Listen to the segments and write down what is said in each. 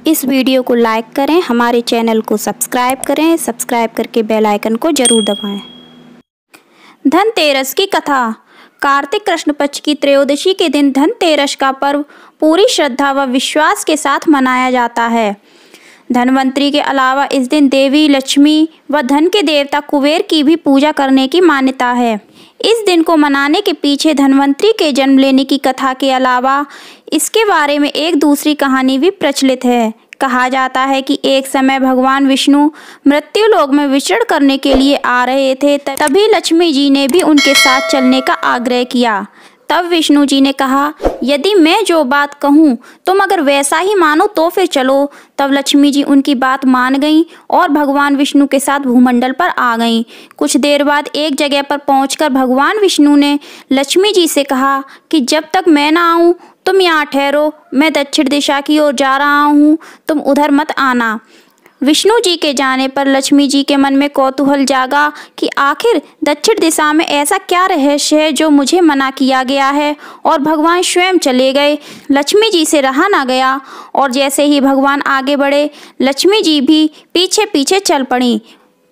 इस वीडियो को लाइक करें, हमारे चैनल को सब्सक्राइब करें, सब्सक्राइब करके बेल आइकन को जरूर दबाएं। धनतेरस की कथा। कार्तिक कृष्ण पक्ष की त्रयोदशी के दिन धनतेरस का पर्व पूरी श्रद्धा व विश्वास के साथ मनाया जाता है। धनवंतरी के अलावा इस दिन देवी लक्ष्मी व धन के देवता कुबेर की भी पूजा करने की मान्यता है। इस दिन को मनाने के पीछे धनवंतरी के जन्म लेने की कथा के अलावा इसके बारे में एक दूसरी कहानी भी प्रचलित है। कहा जाता है कि एक समय भगवान विष्णु मृत्यु लोक में विचरण करने के लिए आ रहे थे, तभी लक्ष्मी जी ने भी उनके साथ चलने का आग्रह किया। तब विष्णु जी ने कहा, यदि मैं जो बात कहूँ तुम अगर वैसा ही मानो तो फिर चलो। तब लक्ष्मी जी उनकी बात मान गईं और भगवान विष्णु के साथ भूमंडल पर आ गईं। कुछ देर बाद एक जगह पर पहुंचकर भगवान विष्णु ने लक्ष्मी जी से कहा कि जब तक मैं ना आऊँ तुम यहाँ ठहरो, मैं दक्षिण दिशा की ओर जा रहा हूँ, तुम उधर मत आना। विष्णु जी के जाने पर लक्ष्मी जी के मन में कौतूहल जागा कि आखिर दक्षिण दिशा में ऐसा क्या रहस्य है जो मुझे मना किया गया है, और भगवान स्वयं चले गए। लक्ष्मी जी से रहा ना गया और जैसे ही भगवान आगे बढ़े लक्ष्मी जी भी पीछे पीछे चल पड़ी।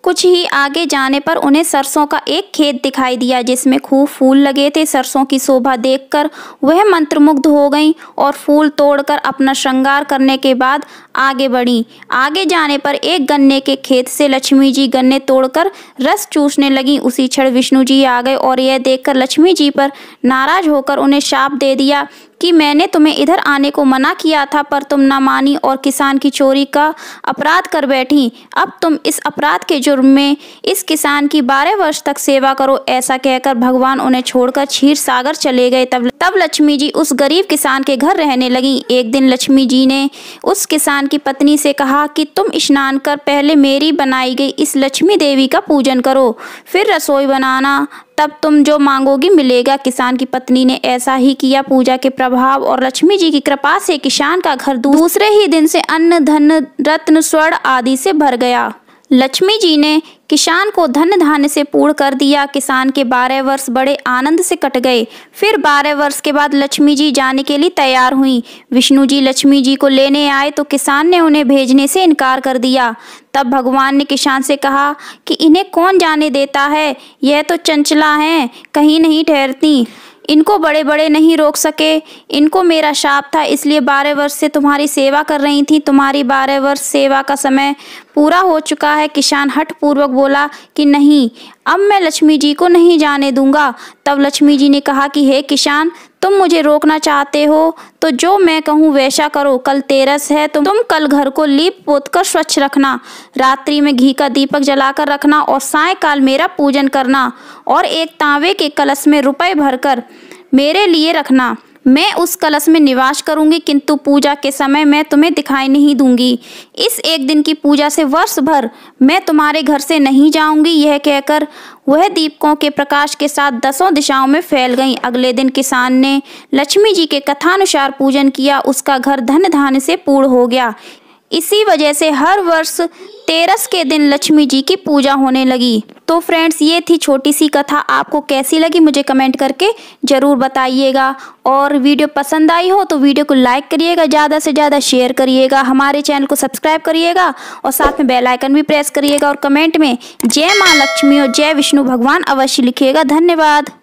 कुछ ही आगे जाने पर उन्हें सरसों का एक खेत दिखाई दिया जिसमें खूब फूल लगे थे। सरसों की शोभा देखकर वह मंत्रमुग्ध हो गईं और फूल तोड़कर अपना श्रृंगार करने के बाद आगे बढ़ी। आगे जाने पर एक गन्ने के खेत से लक्ष्मी जी गन्ने तोड़कर रस चूसने लगी। उसी क्षण विष्णु जी आ गए और यह देखकर लक्ष्मी जी पर नाराज होकर उन्हें शाप दे दिया कि मैंने तुम्हें इधर आने को मना किया था पर तुम ना मानी और किसान की चोरी का अपराध कर बैठी। अब तुम इस अपराध के जुर्म में इस किसान की 12 वर्ष तक सेवा करो। ऐसा कहकर भगवान उन्हें छोड़कर क्षीर सागर चले गए। तब लक्ष्मी जी उस गरीब किसान के घर रहने लगी। एक दिन लक्ष्मी जी ने उस किसान की पत्नी से कहा कि तुम स्नान कर पहले मेरी बनाई गई इस लक्ष्मी देवी का पूजन करो, फिर रसोई बनाना, तब तुम जो मांगोगी मिलेगा। किसान की पत्नी ने ऐसा ही किया। पूजा के प्रभाव और लक्ष्मी जी की कृपा से किसान का घर दूसरे ही दिन से अन्न धन रत्न स्वर्ण आदि से भर गया। लक्ष्मी जी ने किसान को धन धान्य से पूर्ण कर दिया। किसान के 12 वर्ष बड़े आनंद से कट गए। फिर 12 वर्ष के बाद लक्ष्मी जी जाने के लिए तैयार हुई। विष्णु जी लक्ष्मी जी को लेने आए तो किसान ने उन्हें भेजने से इनकार कर दिया। तब भगवान ने किसान से कहा कि इन्हें कौन जाने देता है, यह तो चंचला हैं, कहीं नहीं ठहरती, इनको बड़े बड़े नहीं रोक सके। इनको मेरा शाप था इसलिए 12 वर्ष से तुम्हारी सेवा कर रही थी। तुम्हारी 12 वर्ष सेवा का समय पूरा हो चुका है। किसान हठ पूर्वक बोला कि नहीं, अब मैं लक्ष्मी जी को नहीं जाने दूंगा। तब लक्ष्मी जी ने कहा कि हे किसान, तुम मुझे रोकना चाहते हो तो जो मैं कहूँ वैसा करो। कल तेरस है, तुम कल घर को लीप पोत कर स्वच्छ रखना, रात्रि में घी का दीपक जलाकर रखना और सायंकाल मेरा पूजन करना और एक तांबे के कलश में रुपए भरकर मेरे लिए रखना। मैं उस कलश में निवास करूंगी किंतु पूजा के समय मैं तुम्हें दिखाई नहीं दूंगी। इस एक दिन की पूजा से वर्ष भर मैं तुम्हारे घर से नहीं जाऊंगी। यह कहकर वह दीपकों के प्रकाश के साथ 10 दिशाओं में फैल गईं। अगले दिन किसान ने लक्ष्मी जी के कथानुसार पूजन किया। उसका घर धन धान्य से पूर्ण हो गया। इसी वजह से हर वर्ष तेरस के दिन लक्ष्मी जी की पूजा होने लगी। तो फ्रेंड्स, ये थी छोटी सी कथा। आपको कैसी लगी मुझे कमेंट करके ज़रूर बताइएगा। और वीडियो पसंद आई हो तो वीडियो को लाइक करिएगा, ज़्यादा से ज़्यादा शेयर करिएगा, हमारे चैनल को सब्सक्राइब करिएगा और साथ में बेल आइकन भी प्रेस करिएगा और कमेंट में जय माँ लक्ष्मी और जय विष्णु भगवान अवश्य लिखिएगा। धन्यवाद।